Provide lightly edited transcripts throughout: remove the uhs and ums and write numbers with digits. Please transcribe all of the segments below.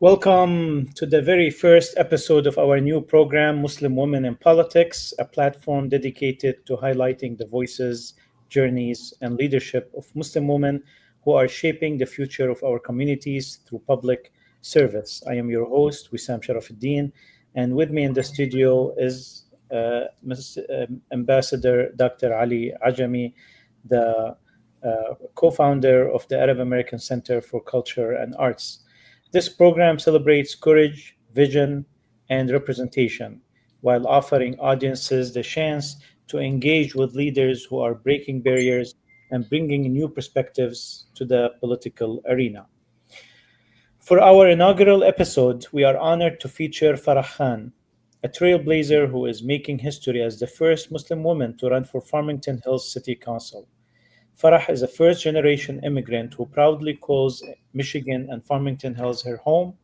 Welcome to the very first episode of our new program, Muslim Women in Politics, a platform dedicated to highlighting the voices, journeys, and leadership of Muslim women who are shaping the future of our communities through public service. I am your host, Wissam Sharafuddin, and with me in the studio is Ambassador Dr. Ali Ajami, the co founder of the Arab American Center for Culture and Arts. This program celebrates courage, vision, and representation while offering audiences the chance to engage with leaders who are breaking barriers and bringing new perspectives to the political arena. For our inaugural episode, we are honored to feature Farah Khan, a trailblazer who is making history as the first Muslim woman to run for Farmington Hills City Council. Farah is a first generation immigrant who proudly calls Michigan and Farmington Hills her home.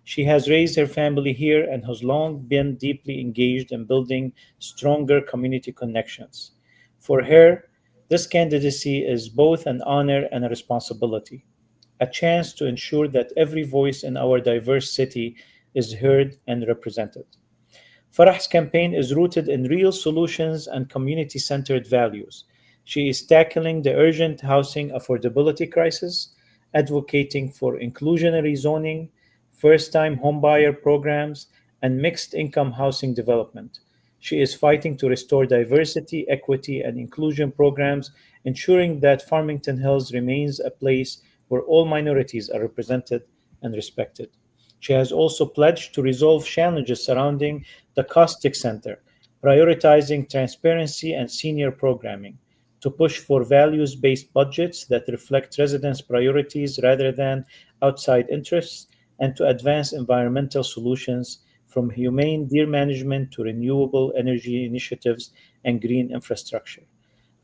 She has raised her family here and has long been deeply engaged in building stronger community connections. For her, this candidacy is both an honor and a responsibility, a chance to ensure that every voice in our diverse city is heard and represented. Farah's campaign is rooted in real solutions and community centered values. She is tackling the urgent housing affordability crisis, advocating for inclusionary zoning, first time homebuyer programs, and mixed income housing development. She is fighting to restore diversity, equity, and inclusion programs, ensuring that Farmington Hills remains a place where all minorities are represented and respected. She has also pledged to resolve challenges surrounding the Caustic Center, prioritizing transparency and senior programming, to push for values based budgets that reflect residents' priorities rather than outside interests, and to advance environmental solutions from humane deer management to renewable energy initiatives and green infrastructure.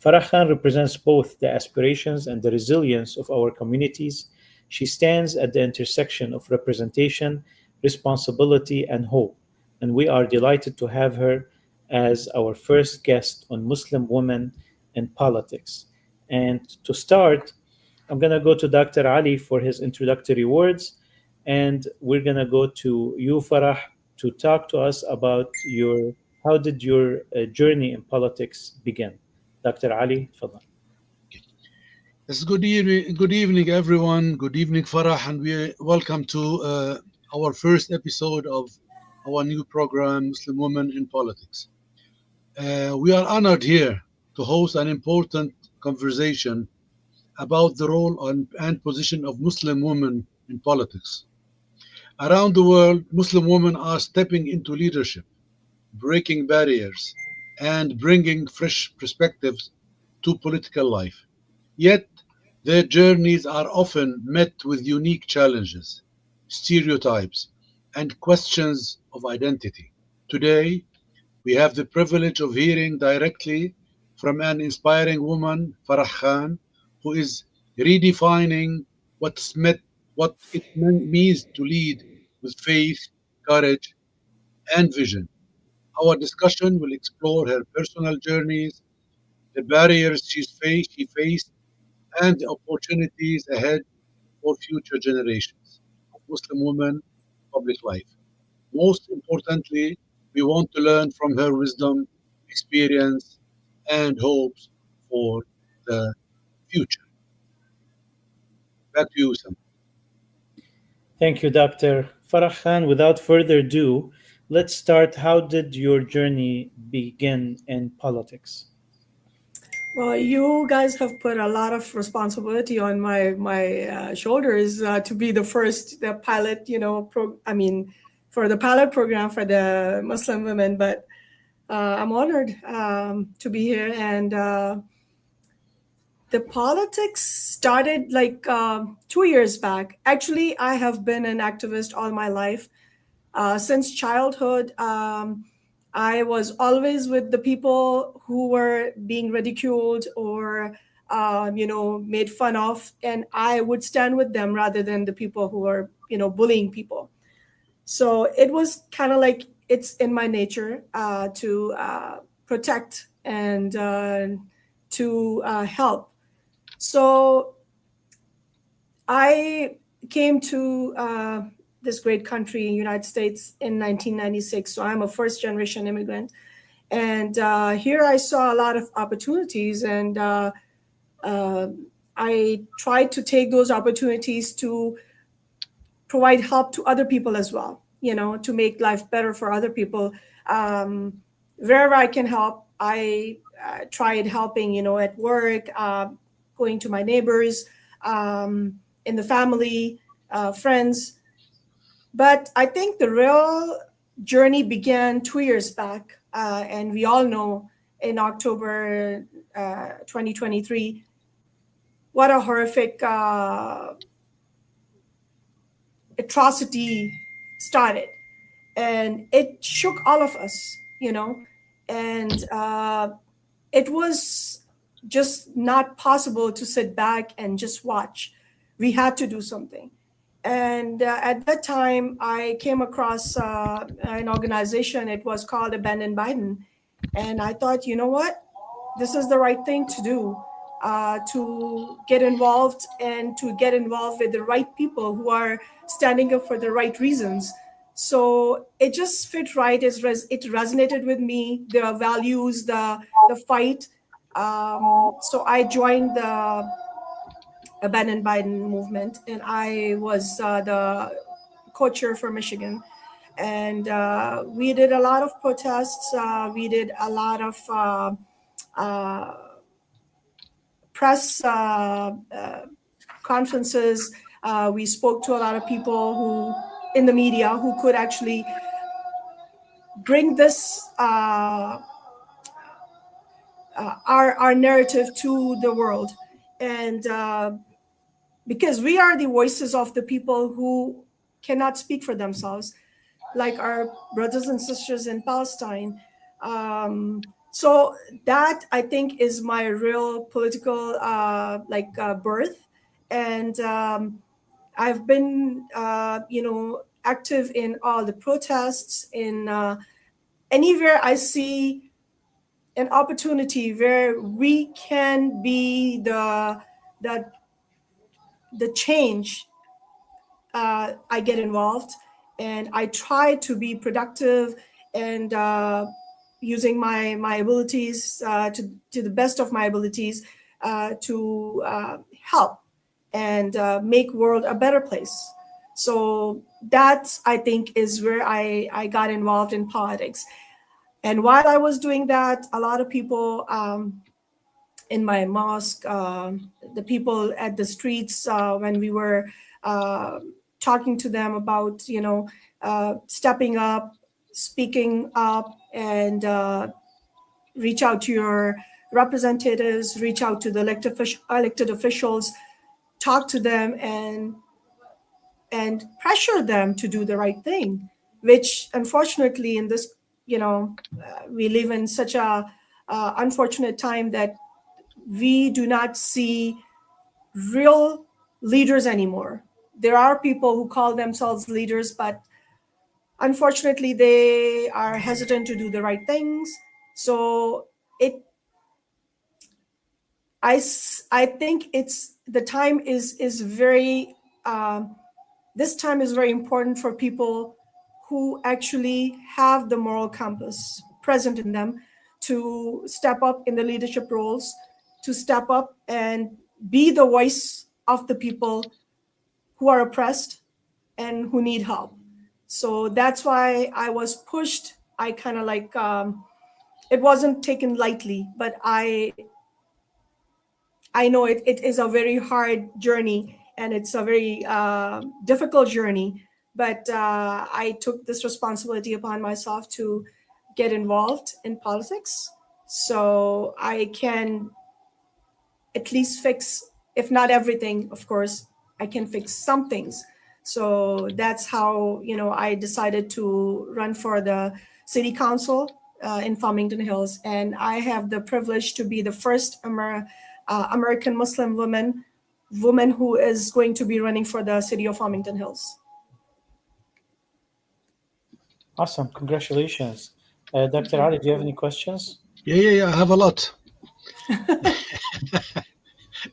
Farah Khan represents both the aspirations and the resilience of our communities. She stands at the intersection of representation, responsibility, and hope, and we are delighted to have her as our first guest on Muslim Women in Politics. And to start, I'm going to go to Dr. Ali for his introductory words, and we're going to go to you, Farah, to talk to us about how did your journey in politics begin? Dr. Ali, تفضل. Yes, good evening, everyone. Good evening, Farah, and we welcome to our first episode of our new program, Muslim Women in Politics. We are honored here to host an important conversation about the role and position of Muslim women in politics. Around the world, Muslim women are stepping into leadership, breaking barriers, and bringing fresh perspectives to political life. Yet, their journeys are often met with unique challenges, stereotypes, and questions of identity. Today, we have the privilege of hearing directly from an inspiring woman, Farah Khan, who is redefining what means to lead with faith, courage, and vision. Our discussion will explore her personal journeys, the barriers she faced, and the opportunities ahead for future generations of Muslim women in public life. Most importantly, we want to learn from her wisdom, experience, and hopes for the future. Back to you, Sam. Thank you, Dr. Farah Khan. Without further ado, let's start. How did your journey begin in politics? Well, you guys have put a lot of responsibility on my shoulders to be the first, the pilot, for the pilot program for the Muslim women. But I'm honored to be here, and the politics started like 2 years back. Actually, I have been an activist all my life since childhood. I was always with the people who were being ridiculed or, made fun of, and I would stand with them rather than the people who were, bullying people. So it was kind of like it's in my nature to protect and to help. So I came to this great country, United States, in 1996. So I'm a first generation immigrant. And here I saw a lot of opportunities, and uh, I tried to take those opportunities to provide help to other people as well, to make life better for other people. Um, Wherever I can help, I tried helping, at work, going to my neighbors, in the family, friends. But I think the real journey began 2 years back. And we all know in October 2023, what a horrific atrocity started. And it shook all of us, and it was just not possible to sit back and just watch. We had to do something. And at that time, I came across an organization. It was called Abandoned Biden. And I thought, you know what? This is the right thing to do, to get involved and to get involved with the right people who are standing up for the right reasons. So it just fit right. It resonated with me, the values, the fight. So I joined the Abandoned Biden movement, and I was the co-chair for Michigan. And we did a lot of protests. We did a lot of uh, press conferences. We spoke to a lot of people who, in the media, who could actually bring this our narrative to the world. And because we are the voices of the people who cannot speak for themselves, like our brothers and sisters in Palestine. So that, I think, is my real political birth. And I've been active in all the protests, in anywhere I see an opportunity where we can be the change. I get involved, and I try to be productive and using my abilities to the best of my abilities to help and make world a better place. So that, I think, is where I got involved in politics. And while I was doing that, a lot of people in my mosque, the people at the streets, when we were talking to them about, stepping up, speaking up, and reach out to your representatives, reach out to the elected officials, talk to them, and pressure them to do the right thing, which unfortunately in this, we live in such a unfortunate time that we do not see real leaders anymore. There are people who call themselves leaders, but unfortunately they are hesitant to do the right things. So I think it's the time is very this time is very important for people who actually have the moral compass present in them to step up in the leadership roles, to step up and be the voice of the people who are oppressed and who need help. So that's why I was pushed. I kind of it wasn't taken lightly, but I know it is a very hard journey, and it's a very difficult journey. But I took this responsibility upon myself to get involved in politics so I can at least fix, if not everything, of course, I can fix some things. So that's how, I decided to run for the city council in Farmington Hills. And I have the privilege to be the first American Muslim woman who is going to be running for the city of Farmington Hills. Awesome. Congratulations. Dr. Ali, do you have any questions? Yeah. I have a lot.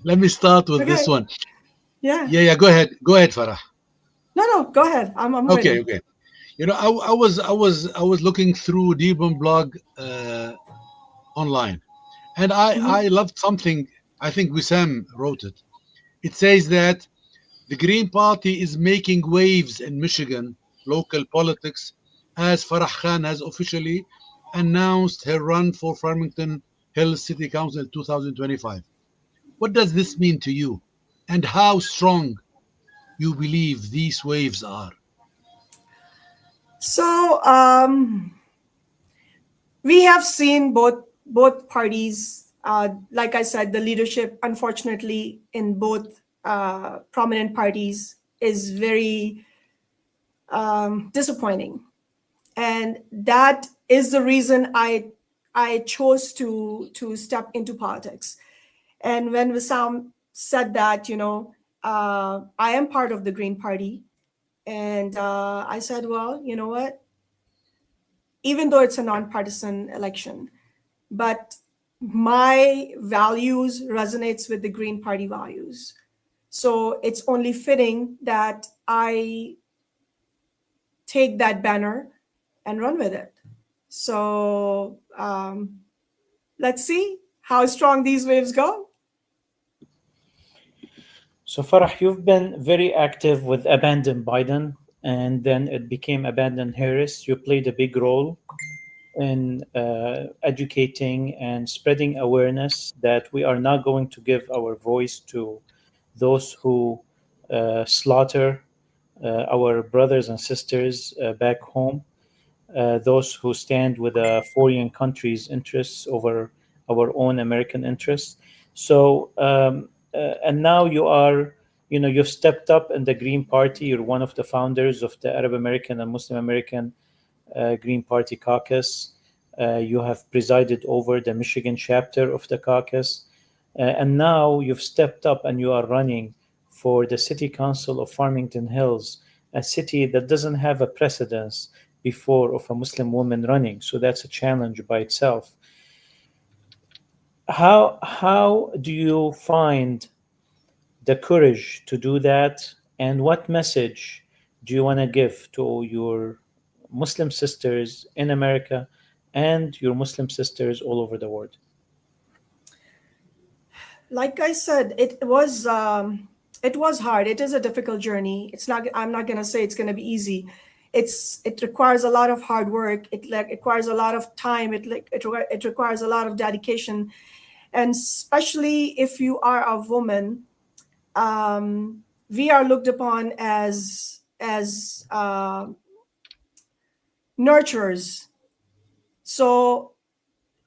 Let me start with this one. Yeah. Yeah. Go ahead, Farah. No, no, go ahead. I'm Okay, ready. okay. I was looking through Debon blog online, and I Hmm. loved something. I think Wissam wrote it. It says that the Green Party is making waves in Michigan local politics as Farah Khan has officially announced her run for Farmington Hills City Council 2025. What does this mean to you, and how strong you believe these waves are? So we have seen both parties. Like I said, the leadership, unfortunately, in both prominent parties is very disappointing, and that is the reason I chose to step into politics. And when Wissam said that, I am part of the Green Party, and I said, well, you know what? Even though it's a nonpartisan election, but my values resonates with the Green Party values. So it's only fitting that I take that banner and run with it. So let's see how strong these waves go. So, Farah, you've been very active with Abandon Biden, and then it became Abandon Harris. You played a big role in educating and spreading awareness that we are not going to give our voice to those who slaughter our brothers and sisters back home, those who stand with foreign countries' interests over our own American interests. So, and now you are, you've stepped up in the Green Party. You're one of the founders of the Arab American and Muslim American Green Party caucus. You have presided over the Michigan chapter of the caucus. And now you've stepped up and you are running for the City Council of Farmington Hills, a city that doesn't have a precedence before of a Muslim woman running. So that's a challenge by itself. How do you find the courage to do that, and what message do you want to give to your Muslim sisters in America and your Muslim sisters all over the world? Like I said, it was hard. It is a difficult journey. It's not. I'm not gonna say it's gonna be easy. It requires a lot of hard work. It requires a lot of time. It requires a lot of dedication, and especially if you are a woman, we are looked upon as nurturers. So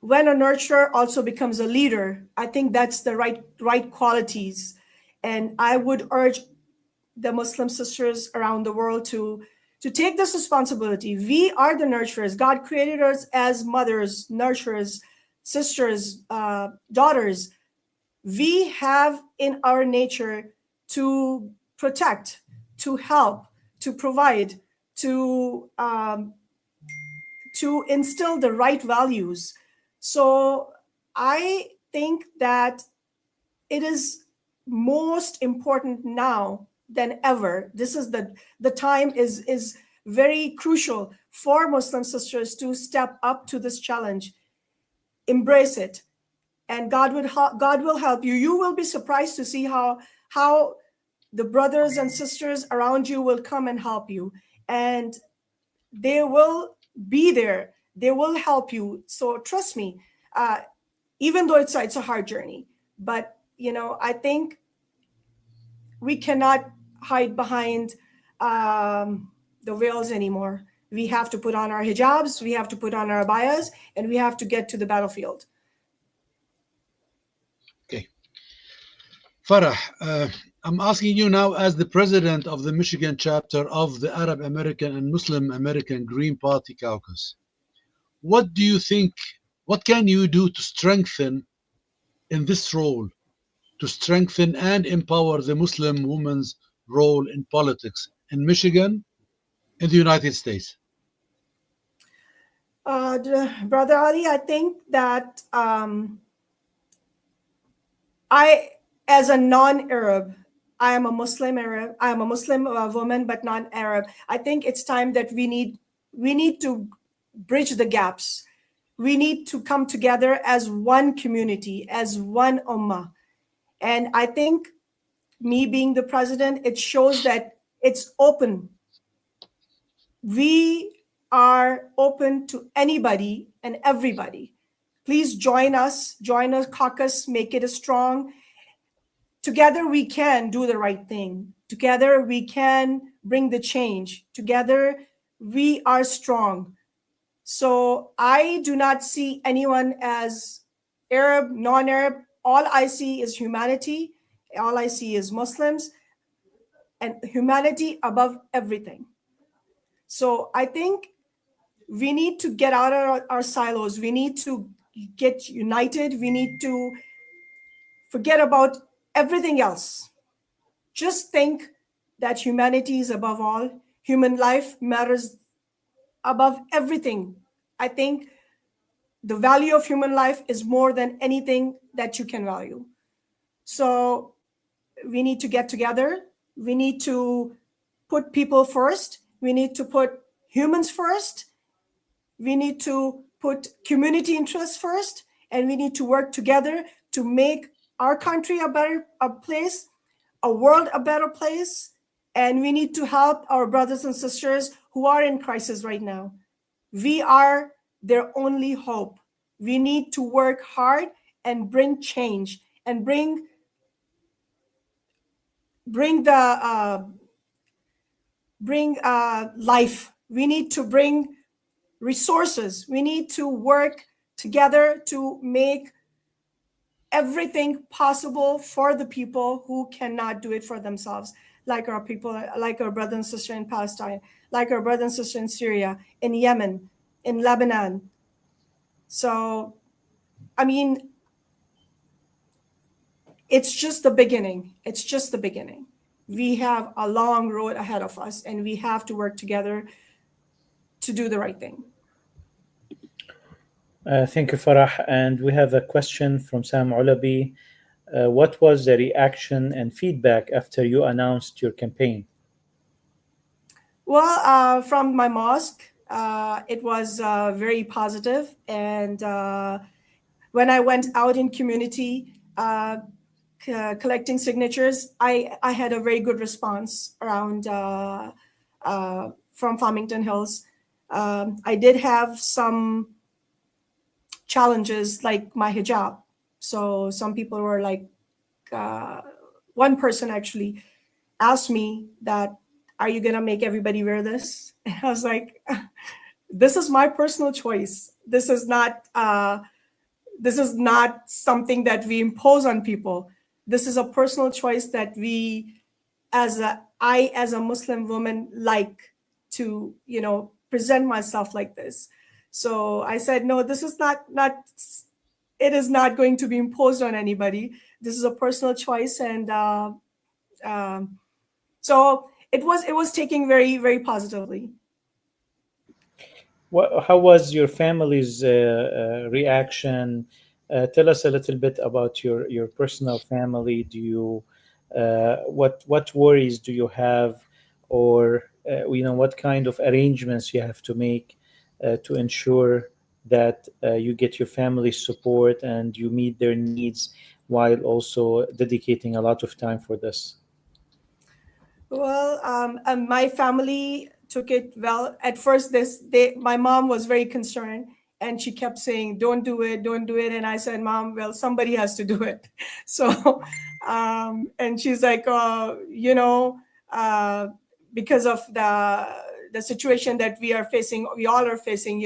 when a nurturer also becomes a leader, I think that's the right qualities. And I would urge the Muslim sisters around the world to take this responsibility. We are the nurturers. God created us as mothers, nurturers, sisters, daughters. We have in our nature to protect, to help, to provide, to instill the right values. So I think that it is most important now than ever. This is the time is very crucial for Muslim sisters to step up to this challenge, embrace it, and God will help you. You will be surprised to see how the brothers and sisters around you will come and help you, and they will be there. They will help you. So trust me. Uh, Even though it's a hard journey, but I think we cannot hide behind the veils anymore. We have to put on our hijabs, we have to put on our abayas, and we have to get to the battlefield. Okay. Farah, I'm asking you now, as the president of the Michigan chapter of the Arab American and Muslim American Green Party caucus, what do you think, what can you do to strengthen in this role, to strengthen and empower the Muslim woman's role in politics in Michigan, in the United States? Brother Ali, I think that I, as a non-Arab, I am a Muslim Arab. I am a Muslim woman, but not Arab. I think it's time that we need to bridge the gaps. We need to come together as one community, as one ummah. And I think me being the president, it shows that it's open. We are open to anybody and everybody. Please join us, caucus, make it a strong. Together we can do the right thing. Together we can bring the change. Together we are strong. So I do not see anyone as Arab, non Arab. All I see is humanity. All I see is Muslims and humanity above everything. So I think we need to get out of our silos. We need to get united. We need to forget about everything else. Just think that humanity is above all. Human life matters above everything. I think the value of human life is more than anything that you can value. So we need to get together. We need to put people first. We need to put humans first. We need to put community interests first. And we need to work together to make our country a place, a world a better place. And we need to help our brothers and sisters who are in crisis right now. We are their only hope. We need to work hard and bring change and bring life. We need to bring resources. We need to work together to make everything possible for the people who cannot do it for themselves, like our people, like our brother and sister in Palestine, like our brother and sister in Syria, in Yemen, in Lebanon. So, I mean, it's just the beginning. It's just the beginning. We have a long road ahead of us, and we have to work together to do the right thing. Thank you, Farah. And we have a question from Sam Ulabi. What was the reaction and feedback after you announced your campaign? Well, from my mosque, it was very positive. And when I went out in community collecting signatures, I had a very good response around from Farmington Hills. I did have some challenges like my hijab. So some people were like, one person actually asked me that, are you going to make everybody wear this? And I was like, this is my personal choice. This is not something that we impose on people. This is a personal choice that I as a Muslim woman like to, present myself like this. So I said, no, this is not it is not going to be imposed on anybody. This is a personal choice. And so it was taken very, very positively. How was your family's reaction? Tell us a little bit about your personal family. Do you what worries do you have, or what kind of arrangements you have to make to ensure that you get your family's support and you meet their needs while also dedicating a lot of time for this? Well, my family took it well. At first, my mom was very concerned, and she kept saying, "Don't do it, don't do it." And I said, "Mom, well, somebody has to do it." So, and she's like, because of the situation that we all are facing,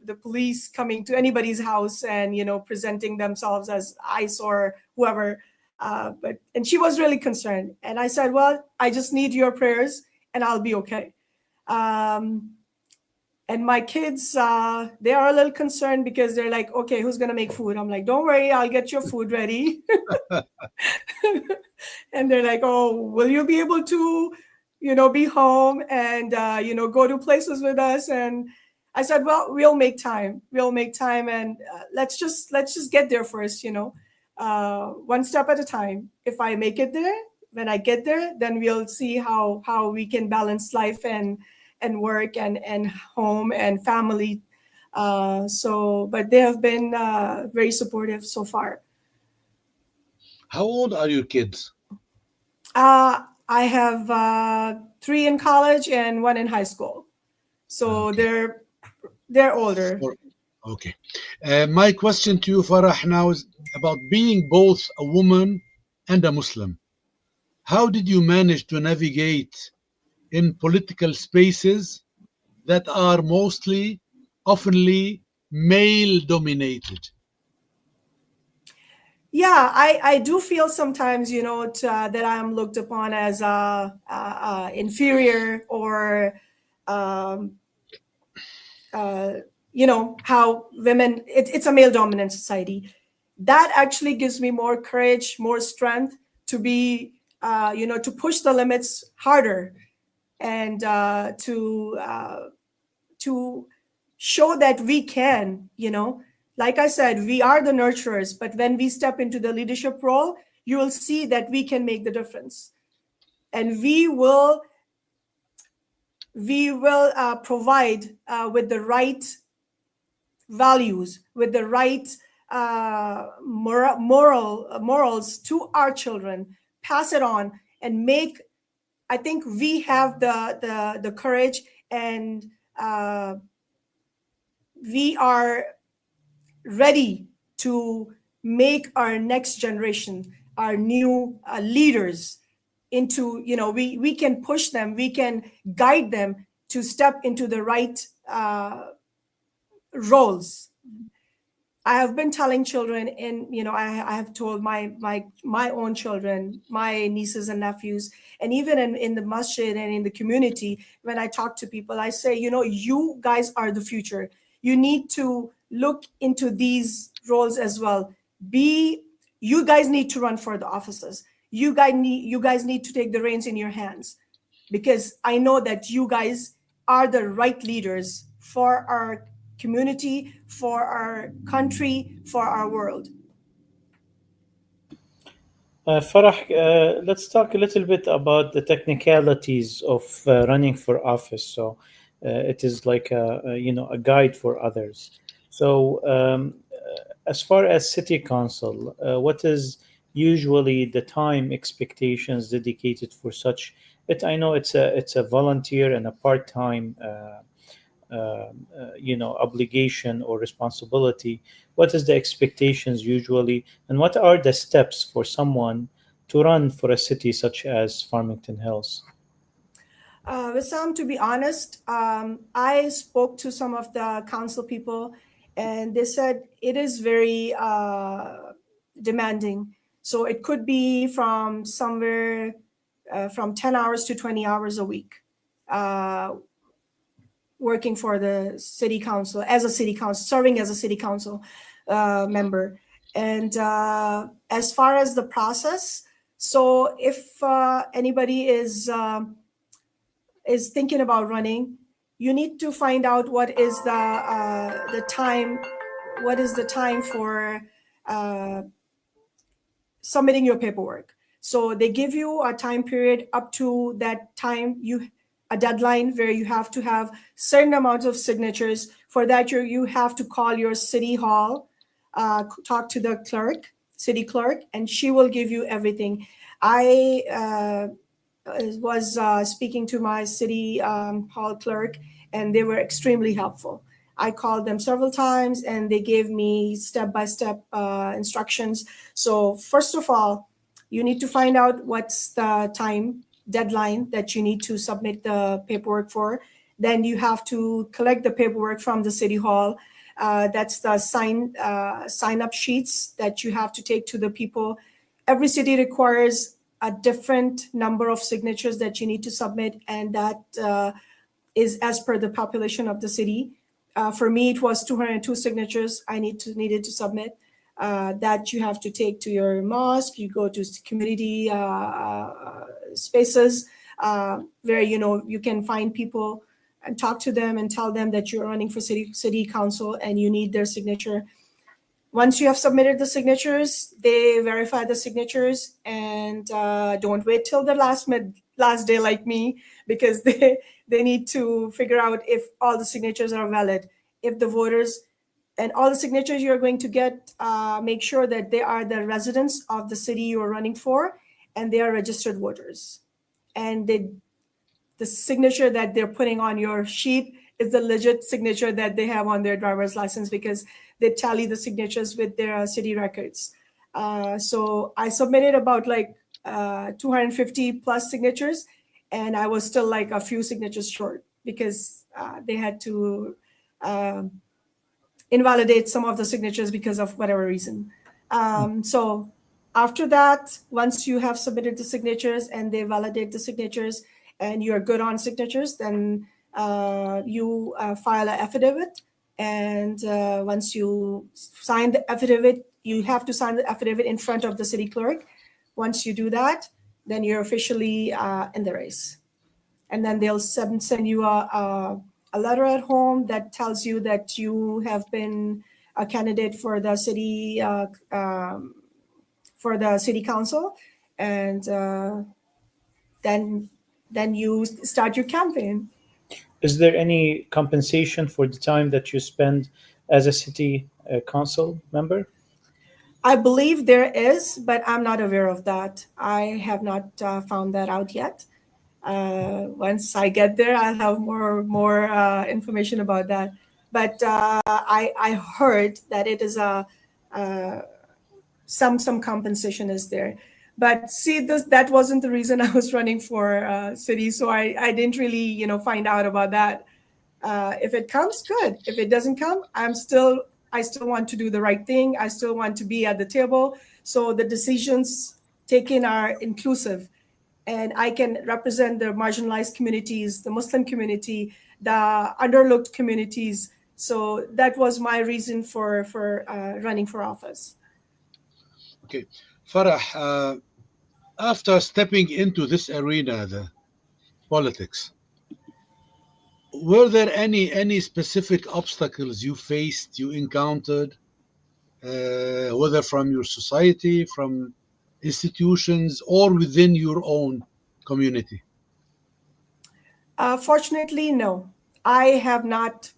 the police coming to anybody's house and presenting themselves as ICE or whoever. And she was really concerned. And I said, well, I just need your prayers and I'll be okay. And my kids, they are a little concerned because they're like, okay, who's going to make food? I'm like, don't worry, I'll get your food ready. And they're like, oh, will you be able to, be home and, go to places with us? And I said, well, we'll make time. And let's just get there first, one step at a time. If I make it there, when I get there, then we'll see how we can balance life and work and home and family. But they have been very supportive so far. How old are your kids? I have three in college and one in high school, so Okay. they're older. Or, okay. My question to you, Farah, now is about being both a woman and a Muslim. How did you manage to navigate in political spaces that are mostly, oftenly male dominated? Yeah, I do feel sometimes, that I'm looked upon as inferior or, um, uh, how women, it's a male dominant society. That actually gives me more courage, more strength to be, to push the limits harder and to show that we can, like I said, we are the nurturers, but when we step into the leadership role, you will see that we can make the difference, and we will provide with the right values, with the right morals to our children, pass it on, and make. I think we have the courage, and uh, we are ready to make our next generation, our new leaders, into, we can push them, we can guide them to step into the right roles. I have been telling children, and I have told my own children, my nieces and nephews, and even in the masjid and in the community, when I talk to people, I say, you guys are the future. You need to look into these roles as well. Be You guys need to run for the offices. You guys need to take the reins in your hands, because I know that you guys are the right leaders for our community, for our country, for our world. Farah, let's talk a little bit about the technicalities of running for office. So, it is like a guide for others. So, as far as city council, what is usually the time expectations dedicated for such? I know it's a volunteer and a part time. Obligation or responsibility. What is the expectations usually, and what are the steps for someone to run for a city such as Farmington Hills? Wissam, to be honest, I spoke to some of the council people, and they said it is very demanding. So it could be from somewhere from 10 hours to 20 hours a week, uh, working for the city council, as a city council, serving as a city council member. And as far as the process, so if anybody is thinking about running, you need to find out the time, what is the time for uh, submitting your paperwork. So they give you a time period up to that time, you a deadline where you have to have certain amounts of signatures. For that, you have to call your city hall, talk to the city clerk, and she will give you everything. I was speaking to my city hall clerk, and they were extremely helpful. I called them several times, and they gave me step by step instructions. So, first of all, you need to find out what's the time deadline that you need to submit the paperwork for. Then you have to collect the paperwork from the city hall. That's the sign up sheets that you have to take to the people. Every city requires a different number of signatures that you need to submit, and that is as per the population of the city. For me, it was 202 signatures I needed to submit. That you have to take to your mosque. You go to community spaces where you can find people and talk to them and tell them that you're running for city council and you need their signature. Once you have submitted the signatures, they verify the signatures, and don't wait till the last day like me, because they need to figure out if all the signatures are valid. If the voters and all the signatures you're going to get, make sure that they are the residents of the city you are running for, and they are registered voters, and the signature that they're putting on your sheet is the legit signature that they have on their driver's license, because they tally the signatures with their city records. So I submitted about like 250 plus signatures, and I was still like a few signatures short, because they had to um invalidate some of the signatures because of whatever reason. So after that, once you have submitted the signatures and they validate the signatures and you're good on signatures, then you file an affidavit. And once you sign the affidavit, you have to sign the affidavit in front of the city clerk. Once you do that, then you're officially in the race. And then they'll send you a letter at home that tells you that you have been a candidate for the city council, and then then you start your campaign. Is there any compensation for the time that you spend as a city council member? I believe there is, but I'm not aware of that. I have not found that out yet. Once I get there, I'll have more information about that. But I heard that it is a some compensation is there. But see, this that wasn't the reason I was running for city, so I didn't really find out about that. If it comes, good. If it doesn't come, I still want to do the right thing. I still want to be at the table, so the decisions taken are inclusive, and I can represent the marginalized communities, the Muslim community, the underlooked communities. So that was my reason for running for office. Okay, Farah, after stepping into this arena, the politics, were there any specific obstacles you faced, you encountered, whether from your society, from institutions, or within your own community? Fortunately, no. I have not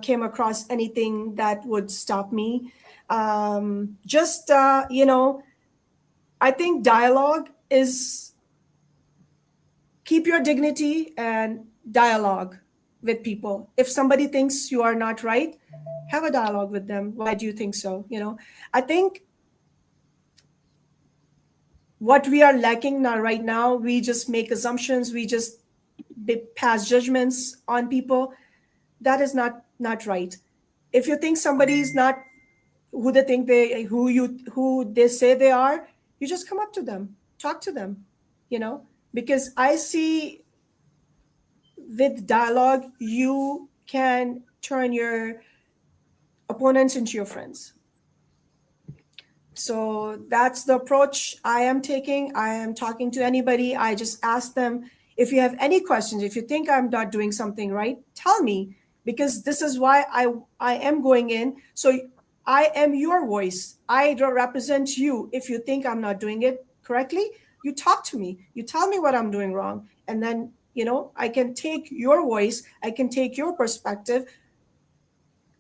came across anything that would stop me. Just I think dialogue is keep your dignity and dialogue with people. If somebody thinks you are not right, have a dialogue with them. Why do you think so? I think what we are lacking now right now, we just make assumptions, we just pass judgments on people. That is not right. If you think somebody is not who they say they are, you just come up to them, talk to them, because I see with dialogue you can turn your opponents into your friends. So that's the approach I am taking. I am talking to anybody. I just ask them, if you have any questions, if you think I'm not doing something right, tell me, because this is why I am going in. So I am your voice. I represent you. If you think I'm not doing it correctly, you talk to me. You tell me what I'm doing wrong. And then, I can take your voice, I can take your perspective,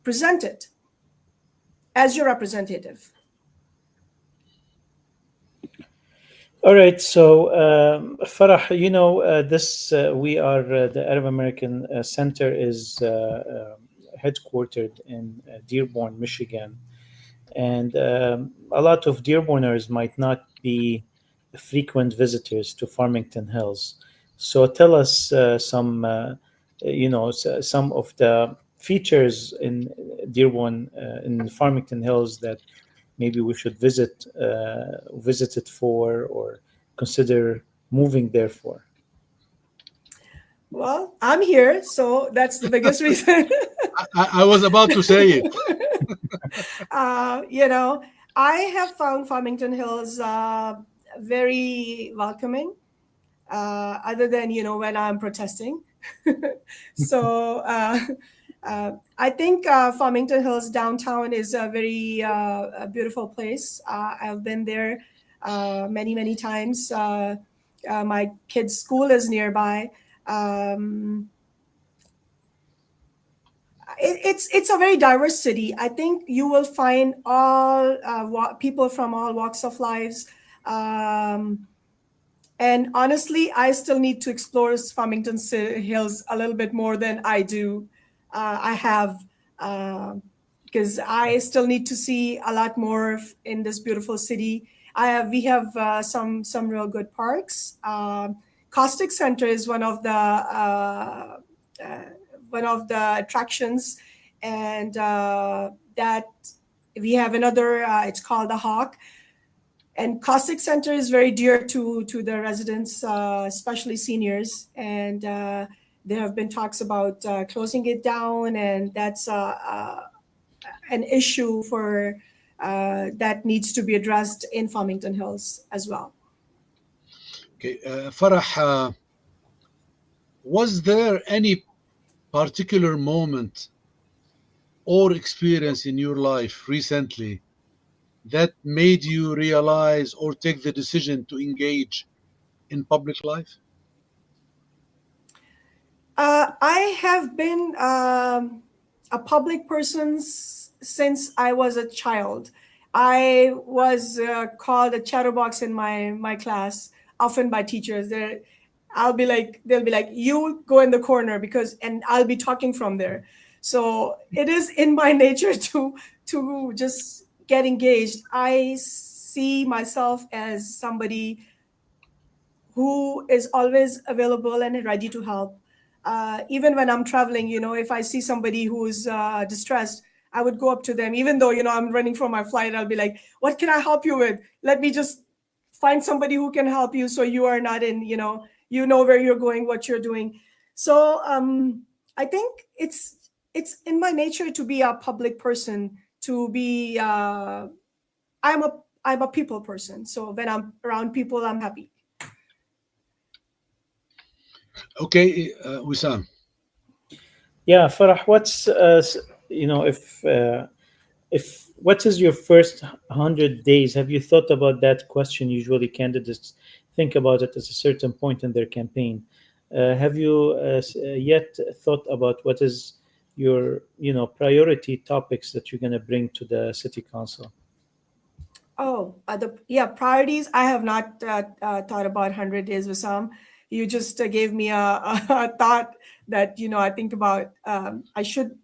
present it as your representative. All right, so Farah, this we are the Arab American Center is headquartered in Dearborn, Michigan, and a lot of Dearborners might not be frequent visitors to Farmington Hills. So tell us some of the features in Dearborn in Farmington Hills that maybe we should visit it for or consider moving there for. Well, I'm here, so that's the biggest reason. I was about to say it. uh, you know, I have found Farmington Hills very welcoming, other than, when I'm protesting. So I think Farmington Hills downtown is a very a beautiful place. I've been there many, many times. My kids' school is nearby. Um, it's a very diverse city. I think you will find all people from all walks of lives. Um, and honestly, I still need to explore Farmington Hills a little bit more than I do. I have, because I still need to see a lot more in this beautiful city. We have some real good parks. Caustic Center is uh, one of the attractions, and that we have another. It's called the Hawk, and Caustic Center is very dear to the residents, especially seniors. And there have been talks about closing it down, and that's an issue for that needs to be addressed in Farmington Hills as well. Okay, Farah, was there any particular moment or experience in your life recently that made you realize or take the decision to engage in public life? I have been a public person since I was a child. I was called a chatterbox in my class, often by teachers. They'll be like, you go in the corner because, and I'll be talking from there. So it is in my nature to just get engaged. I see myself as somebody who is always available and ready to help. Even when I'm traveling, if I see somebody who's distressed, I would go up to them, even though, I'm running for my flight. I'll be like, what can I help you with? Let me just find somebody who can help you so you are not in, where you're going, what you're doing. So I think it's in my nature to be a public person, to be, I'm a, I'm a people person. So when I'm around people, I'm happy. Okay, Wissam. Yeah, Farah, if what is your first 100 days? Have you thought about that question? Usually, candidates think about it at a certain point in their campaign. Have you yet thought about what is your priority topics that you're going to bring to the city council? Oh, yeah, priorities. I have not thought about 100 days with some. You just gave me a thought that, I think about. I should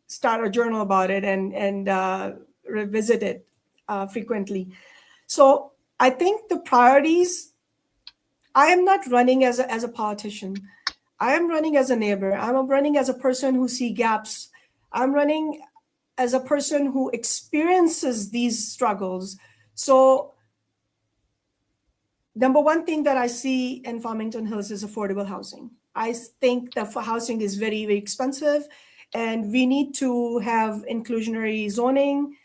start a journal about it and revisit it frequently. So I think the priorities. I am not running as a politician. I am running as a neighbor. I'm running as a person who see gaps. I'm running as a person who experiences these struggles. So number one thing that I see in Farmington Hills is affordable housing. I think that for housing is very, very expensive, and we need to have inclusionary zoning.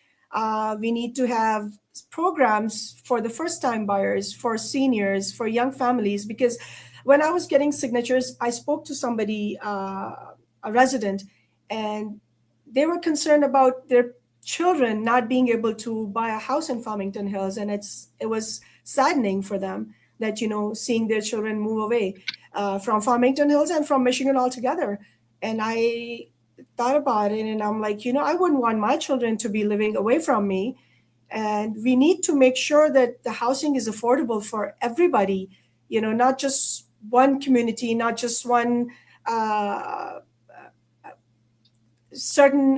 We need to have programs for the first time buyers, for seniors, for young families. Because when I was getting signatures, I spoke to somebody, a resident, and they were concerned about their children not being able to buy a house in Farmington Hills, and it was saddening for them that seeing their children move away from Farmington Hills and from Michigan altogether. And I thought about it, and I'm like, I wouldn't want my children to be living away from me. And we need to make sure that the housing is affordable for everybody, not just one community, not just one certain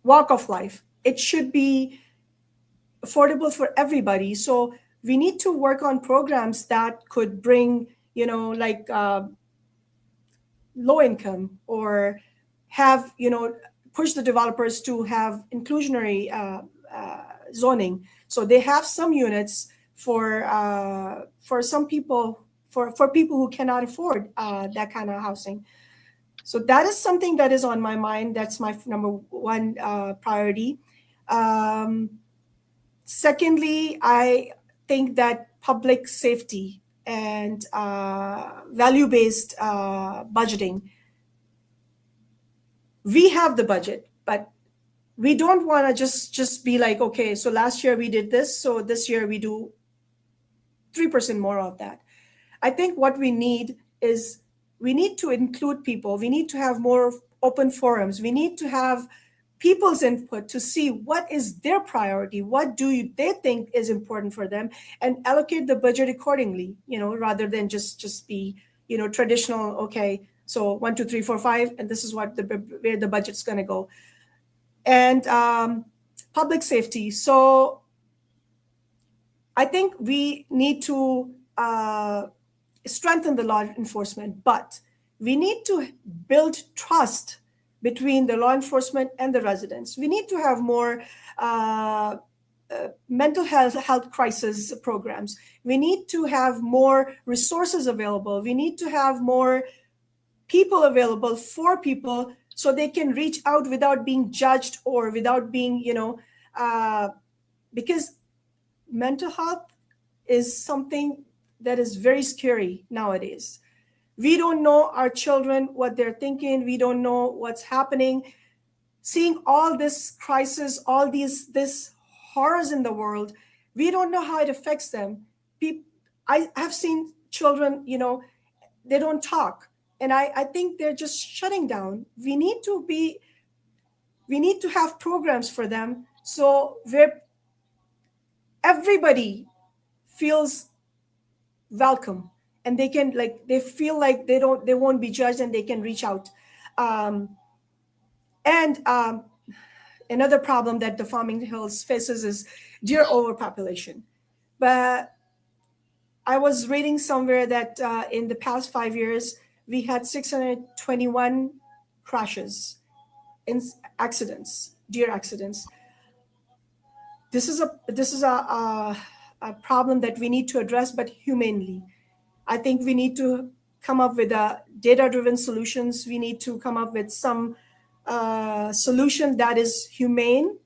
walk of life. It should be affordable for everybody. So we need to work on programs that could bring, like low income, or have, push the developers to have inclusionary zoning. So they have some units for some people, for people who cannot afford that kind of housing. So that is something that is on my mind. That's my number one priority. Um, Secondly, I think that public safety and value based budgeting We have the budget, but we don't want to just be like, okay, so last year we did this, so this year we do 3% more of that. I think what we need is, we need to include people. We need to have more open forums. We need to have people's input to see what is their priority, what they think is important for them, and allocate the budget accordingly. Rather than just be traditional. Okay, so 1, 2, 3, 4, 5, and this is where the budget's going to go. And public safety. So I think we need to strengthen the law enforcement, but we need to build trust between the law enforcement and the residents. We need to have more mental health crisis programs. We need to have more resources available. We need to have more people available for people so they can reach out without being judged or without being, because mental health is something that is very scary nowadays. We don't know our children, what they're thinking. We don't know what's happening. Seeing all this crisis, all this horrors in the world, we don't know how it affects them. I have seen children, they don't talk. And I think they're just shutting down. We need to have programs for them, so where everybody feels welcome, and they feel like they won't be judged, and they can reach out. And another problem that the farming hills faces is deer overpopulation. But I was reading somewhere that in the past 5 years we had 621 crashes, in accidents, deer accidents. This is a problem that we need to address, but humanely. I think we need to come up with data-driven solutions. We need to come up with some solution that is humane,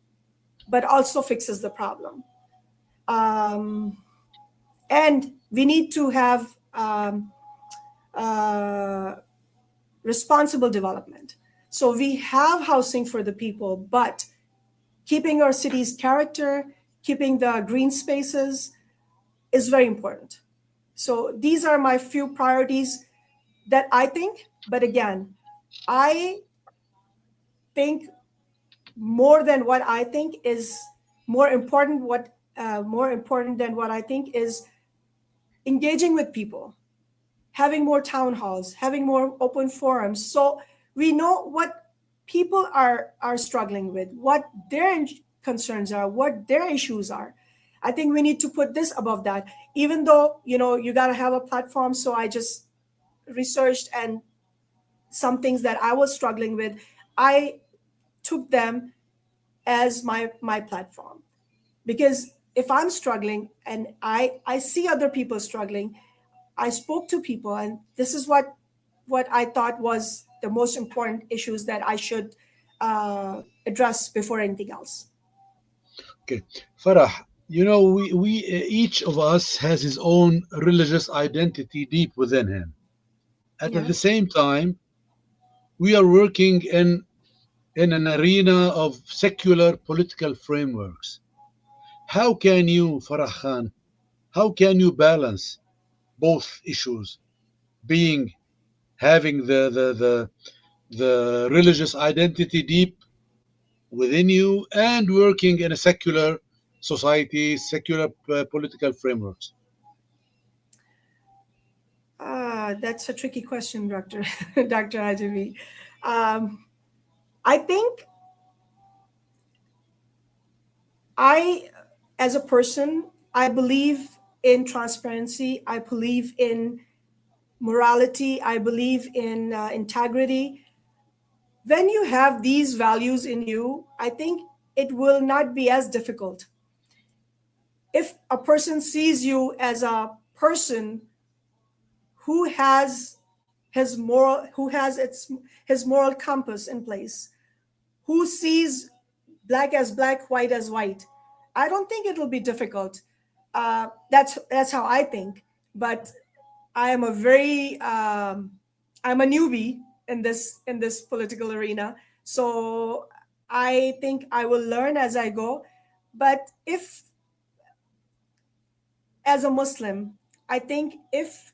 but also fixes the problem. Um, and we need to have uh, responsible development. So we have housing for the people, but keeping our city's character, keeping the green spaces is very important. So these are my few priorities that I think. But again, I think more than what I think is more important. What more important than what I think is engaging with people, having more town halls, having more open forums, so we know what people are struggling with, what their concerns are, what their issues are. I think we need to put this above that. Even though you got to have a platform, so I just researched, and some things that I was struggling with, I took them as my platform. Because if I'm struggling and I see other people struggling, I spoke to people, and this is what I thought was the most important issues that I should address before anything else. Okay, Farah, we each of us has his own religious identity deep within him. At Yeah. the same time, we are working in an arena of secular political frameworks. How can you, Farah Khan, how can you balance both issues, being having the religious identity deep within you and working in a secular society, secular political frameworks? That's a tricky question, Dr. Dr. Ajami. Um, I think I, as a person, I believe in transparency. I believe in morality. I believe in integrity. When you have these values in you, I think it will not be as difficult. If a person sees you as a person who has his moral compass in place, who sees black as black, white as white, I don't think it will be difficult. That's how I think. But I am a very I'm a newbie in this political arena, So I think I will learn as I go. But if, as a Muslim, I think if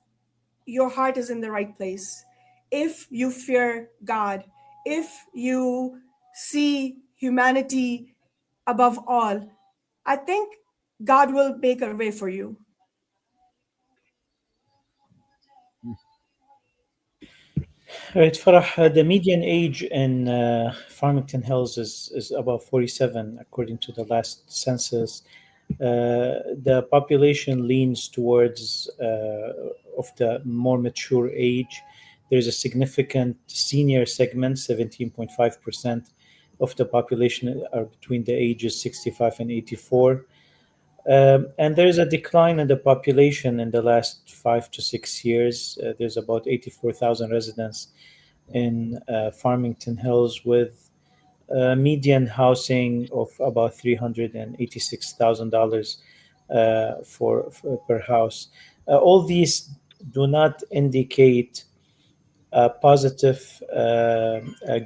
your heart is in the right place, if you fear God, if you see humanity above all, I think God will make a way for you. Right, Farah, the median age in Farmington Hills is about 47, according to the last census. The population leans towards of the more mature age. There's a significant senior segment, 17.5% of the population are between the ages 65 and 84. And there's a decline in the population in the last 5 to 6 years. There's about 84,000 residents in Farmington Hills with median housing of about $386,000 per house. All these do not indicate positive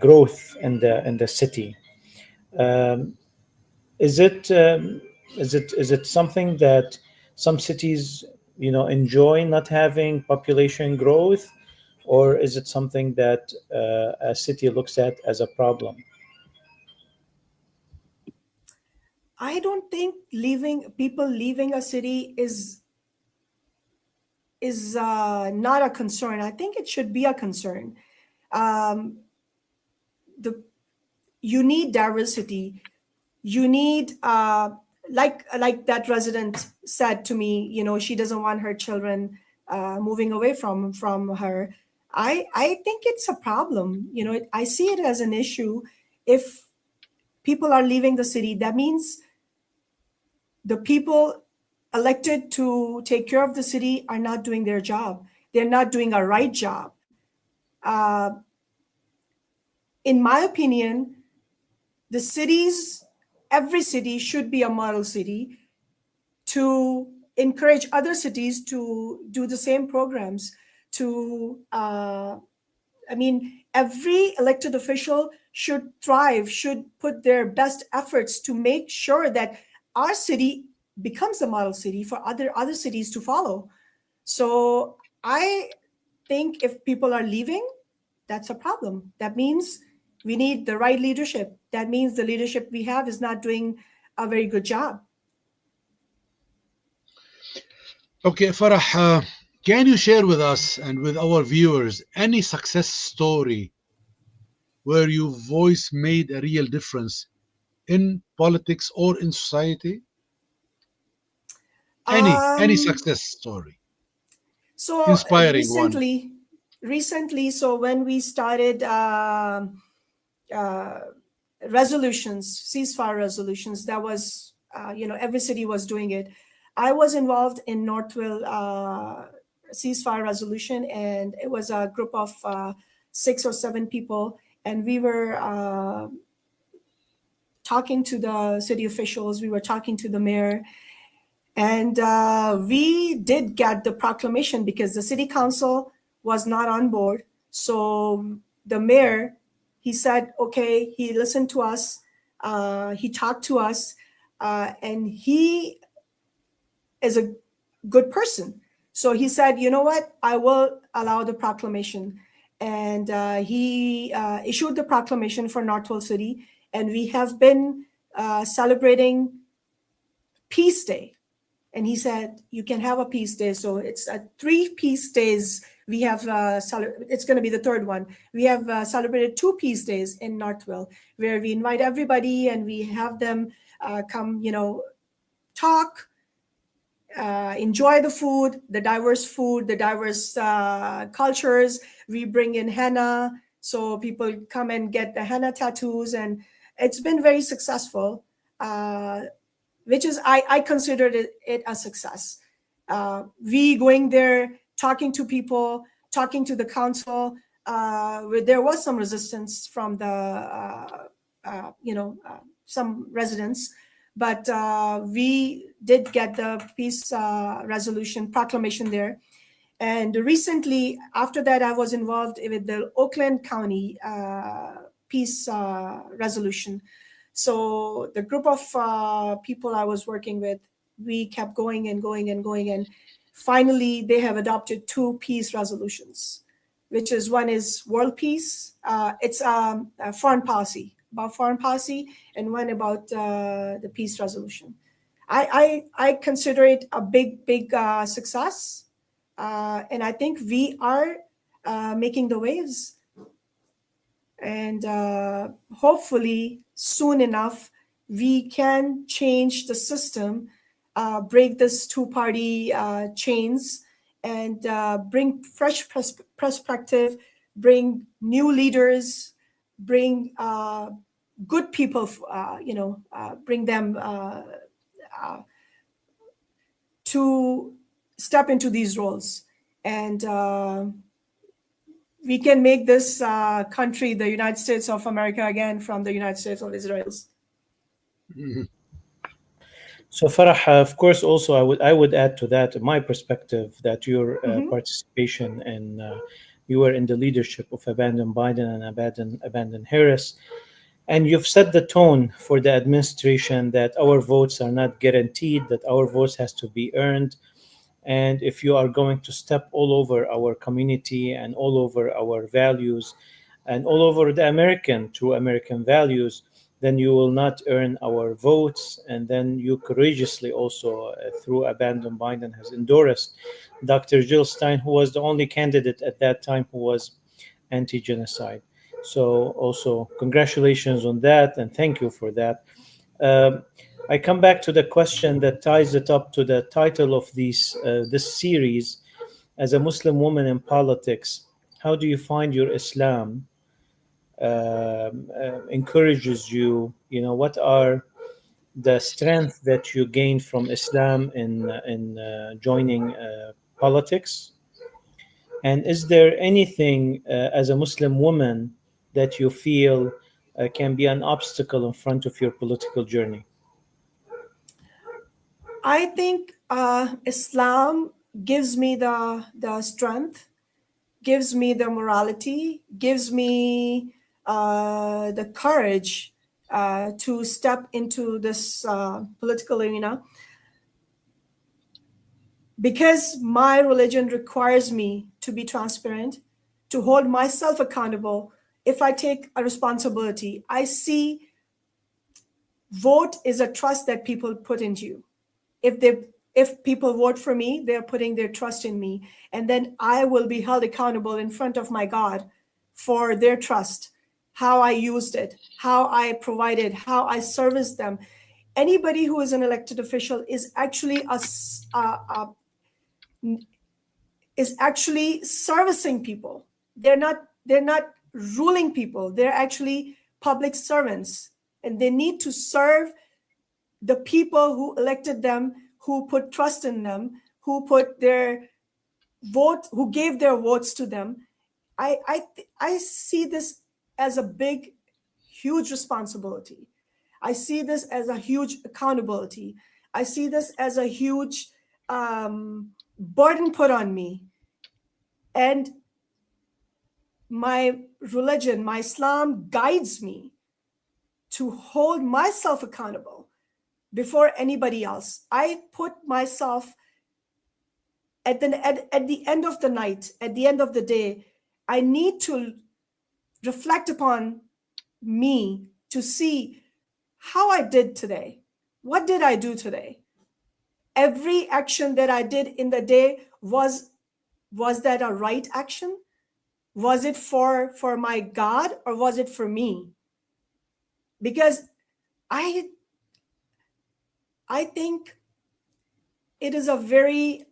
growth in the city. Um, is it is it something that some cities enjoy not having population growth, or is it something that a city looks at as a problem? I don't think leaving a city is not a concern. I think it should be a concern. Um, the You need diversity. You need like that resident said to me. She doesn't want her children moving away from her. I think it's a problem. I see it as an issue. If people are leaving the city, that means the people elected to take care of the city are not doing their job. They're not doing a right job. Uh, in my opinion, the cities, every city should be a model city to encourage other cities to do the same programs. To, I mean, every elected official should thrive, should put their best efforts to make sure that our city becomes a model city for other cities to follow. So I think if people are leaving, that's a problem. That means we need the right leadership. That means the leadership we have is not doing a very good job. Okay, Farah, can you share with us and with our viewers any success story where your voice made a real difference in politics or in society? Any Um, success story, so inspiring one. recently, so when we started uh, resolutions, ceasefire resolutions, that was, every city was doing it. I was involved in Northville ceasefire resolution, and it was a group of 6 or 7 people, and we were talking to the city officials, we were talking to the mayor, and we did get the proclamation because the city council was not on board. So the mayor, he said, okay, he listened to us, he talked to us, and he is a good person. So he said, you know what, I will allow the proclamation. And he issued the proclamation for Northwell City. And we have been celebrating Peace Day. And he said, you can have a peace day. So it's 3 peace days. We have, it's going to be the third one. We have celebrated 2 peace days in Northville, where we invite everybody and we have them come, talk, enjoy the food, the diverse cultures. We bring in henna, so people come and get the henna tattoos, and it's been very successful. Which is, I considered it a success. We going there, talking to people, talking to the council. Where there was some resistance from the some residents, but we did get the peace resolution proclamation there. And recently, after that, I was involved with the Oakland County peace resolution. So the group of people I was working with, we kept going and going and going, and finally they have adopted two peace resolutions, which is one is world peace. It's a foreign policy, about foreign policy, and one about the peace resolution. I consider it a big success, and I think we are making the waves, and hopefully soon enough we can change the system, break this two-party chains, and bring fresh perspective, bring new leaders, bring good people, bring them to step into these roles, and we can make this country the United States of America again from the United States of Israel's. Mhm. So Farah, of course, also I would add to that my perspective that your Hmm. participation in you were in the leadership of Abandon Biden and Abandon Harris, and you've set the tone for the administration that our votes are not guaranteed, that our votes has to be earned, and if you are going to step all over our community and all over our values and all over the American true American values, then you will not earn our votes. And then you courageously also, through Abandon Biden, has endorsed Dr. Jill Stein, who was the only candidate at that time who was anti-genocide. So also congratulations on that, and thank you for that. um, I come back to the question that ties it up to the title of this series. As a Muslim woman in politics, how do you find your Islam encourages you? You know, what are the strength that you gain from Islam in joining politics? And is there anything as a Muslim woman that you feel can be an obstacle in front of your political journey? I think Islam gives me the strength, gives me the morality, gives me the courage to step into this political arena, because my religion requires me to be transparent, to hold myself accountable. If I take a responsibility, I see vote is a trust that people put into you. If people vote for me, they're putting their trust in me, and then I will be held accountable in front of my God for their trust, how I used it, how I provided, how I serviced them. Anybody who is an elected official is actually is actually servicing people. They're not ruling people. They're actually public servants, and they need to serve the people who elected them, who put trust in them, who put their who gave their votes to them. I see this as a big, huge responsibility. I see this as a huge accountability. I see this as a huge burden put on me. And my religion, my Islam guides me to hold myself accountable before anybody else. I put myself at the end of the night, at the end of the day, I need to reflect upon me to see how I did today. What did I do today? Every action that I did in the day, was that a right action? Was it for my God, or was it for me? Because I I think it is a very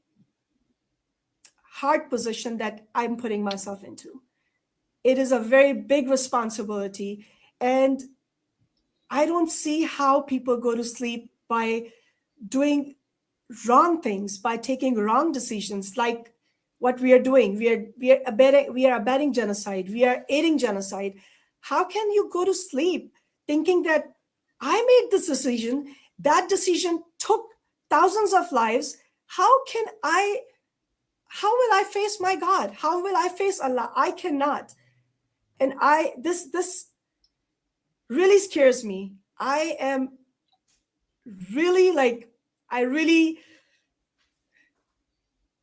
hard position that I'm putting myself into. It is a very big responsibility. And I don't see how people go to sleep by doing wrong things, by taking wrong decisions, like what we are doing. We are abetting genocide. We are aiding genocide. How can you go to sleep thinking that I made this decision? That decision took thousands of lives. How can I? How will I face my God? How will I face Allah? I cannot. And I this really scares me. I am really like, I really,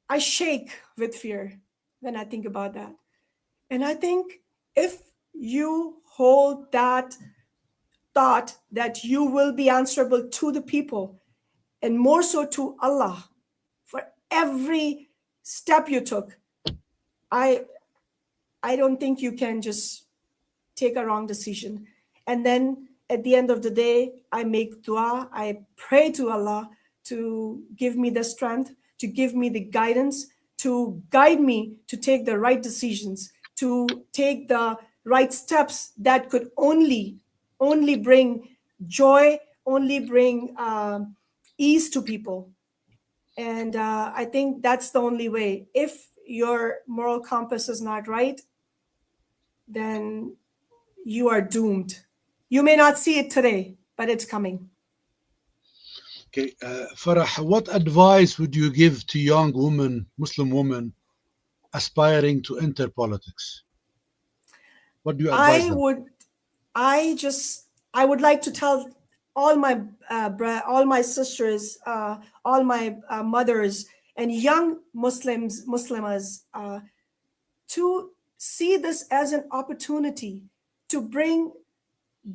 I shake with fear when I think about that. And I think if you hold that thought that you will be answerable to the people and more so to Allah for every step you took, I I don't think you can just take a wrong decision. And then at the end of the day, I make dua, I pray to Allah to give me the strength, to give me the guidance, to guide me to take the right decisions, to take the right steps that could only bring joy, only bring ease to people. And I think that's the only way. If your moral compass is not right, then you are doomed. You may not see it today, but it's coming. Okay, Farah, what advice would you give to young women, Muslim women, aspiring to enter politics? What do you advise I them? would, I would like to tell all my, all my sisters, all my mothers, and young Muslimas, to see this as an opportunity to bring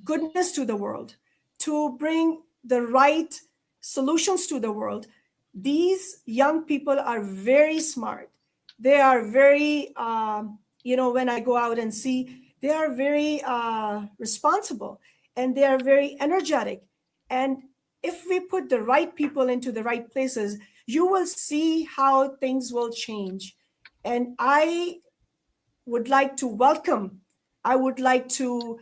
goodness to the world, to bring the right solutions to the world. These young people are very smart. They are very, when I go out and see, they are very responsible, and they are very energetic. And if we put the right people into the right places, you will see how things will change. And would like to welcome, I would like to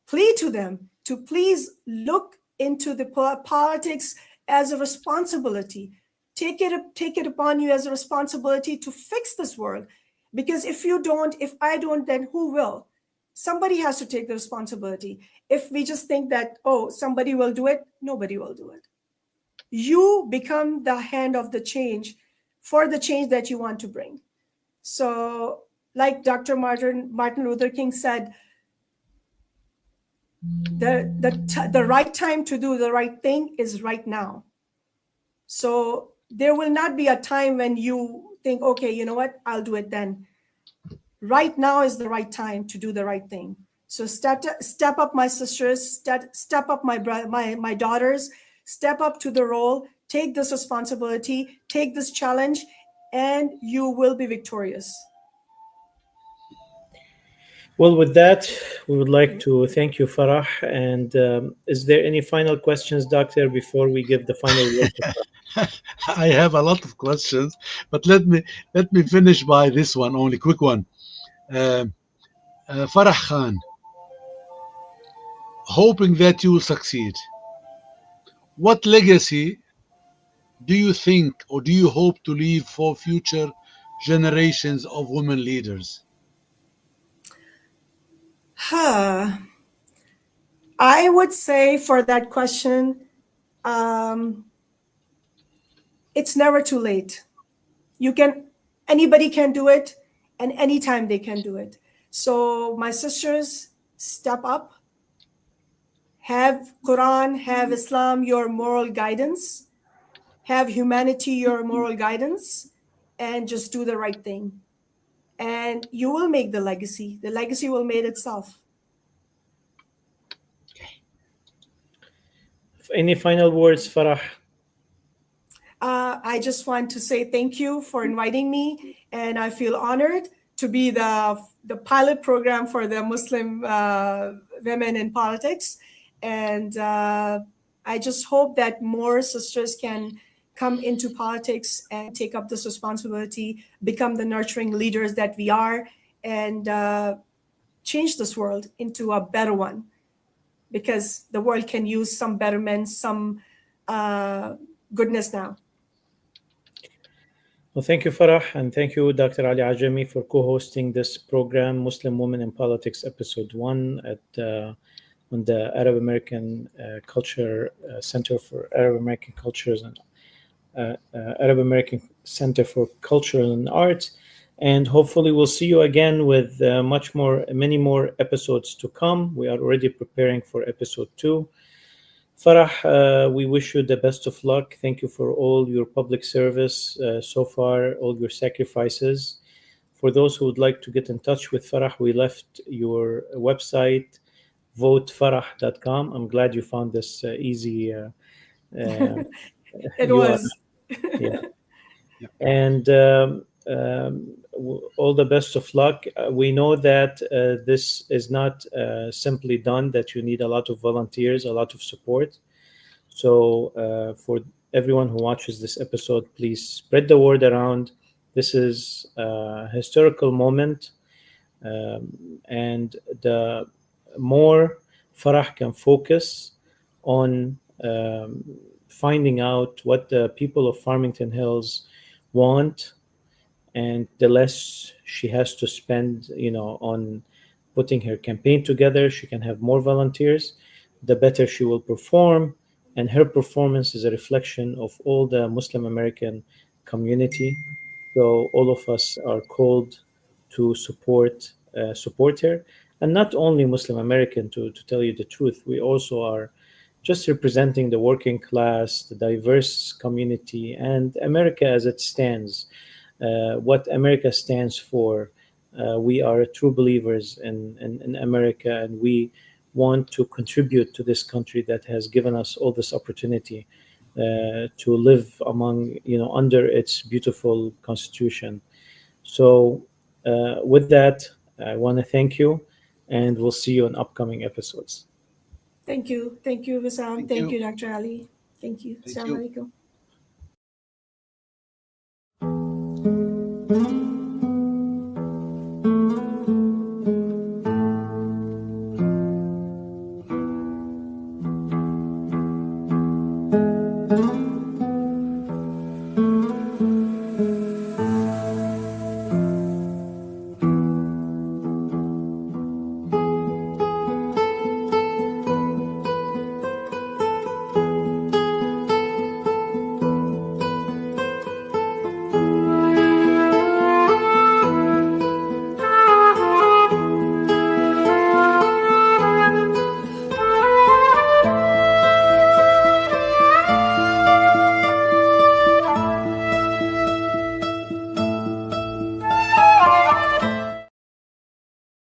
plead to them to please look into the politics as a responsibility. Take it upon you as a responsibility to fix this world. Because if you don't, if I don't, then who will? Somebody has to take the responsibility. If we just think that, oh, somebody will do it, nobody will do it. You become the hand of the change for the change that you want to bring. So, like Dr. Martin Luther King said, the right time to do the right thing is right now. So there will not be a time when you think, okay, you know what, I'll do it then. Right now is the right time to do the right thing. So step up, my sisters, step up, my daughters, step up to the role, take this responsibility, take this challenge, and you will be victorious. Well, with that, we would like to thank you, Farah. And is there any final questions, Doctor, before we give the final word to Farah? I have a lot of questions, but let me finish by this one, only quick one. Uh, Farah Khan, hoping that you will succeed. What legacy do you think or do you hope to leave for future generations of women leaders? Huh. I would say for that question, um, it's never too late. You can, anybody can do it, and anytime they can do it. So my sisters, step up, have Quran, have Islam your moral guidance, have humanity your moral guidance, and just do the right thing. And you will make the legacy. The legacy will make itself. Any final words, Farah? I just want to say thank you for inviting me, and I feel honored to be the pilot program for the Muslim women in politics. And I just hope that more sisters can come into politics and take up this responsibility, become the nurturing leaders that we are, and change this world into a better one. Because the world can use some betterment, some goodness now. Well, thank you, Farah, and thank you, Dr. Ali Ajami, for co-hosting this program, Muslim Women in Politics, Episode 1, on the Arab American Culture Center for Arab American Cultures and Arab American Center for Culture and Arts. And hopefully we'll see you again with many more episodes to come. We are already preparing for episode 2. Farah, we wish you the best of luck. Thank you for all your public service so far, all your sacrifices. For those who would like to get in touch with Farah, we left your website, votefarah.com. I'm glad you found this easy. Uh, It you was. Yeah. Yeah. And all the best of luck. We know that this is not simply done, that you need a lot of volunteers, a lot of support. So, for everyone who watches this episode, please spread the word around. This is a historical moment, and the more Farah can focus on finding out what the people of Farmington Hills want, and the less she has to spend, on putting her campaign together, she can have more volunteers, the better she will perform. And her performance is a reflection of all the Muslim American community. So all of us are called to support her, and not only Muslim American. To tell you the truth, we also are just representing the working class, the diverse community, and America as it stands, what America stands for. We are true believers in America, and we want to contribute to this country that has given us all this opportunity to live under its beautiful constitution. So, with that, I want to thank you, and we'll see you in upcoming episodes. Thank you. Thank you, Wissam. Thank Thank you. you, Dr. Ali. Thank you. Thank Assalamu you. alaikum.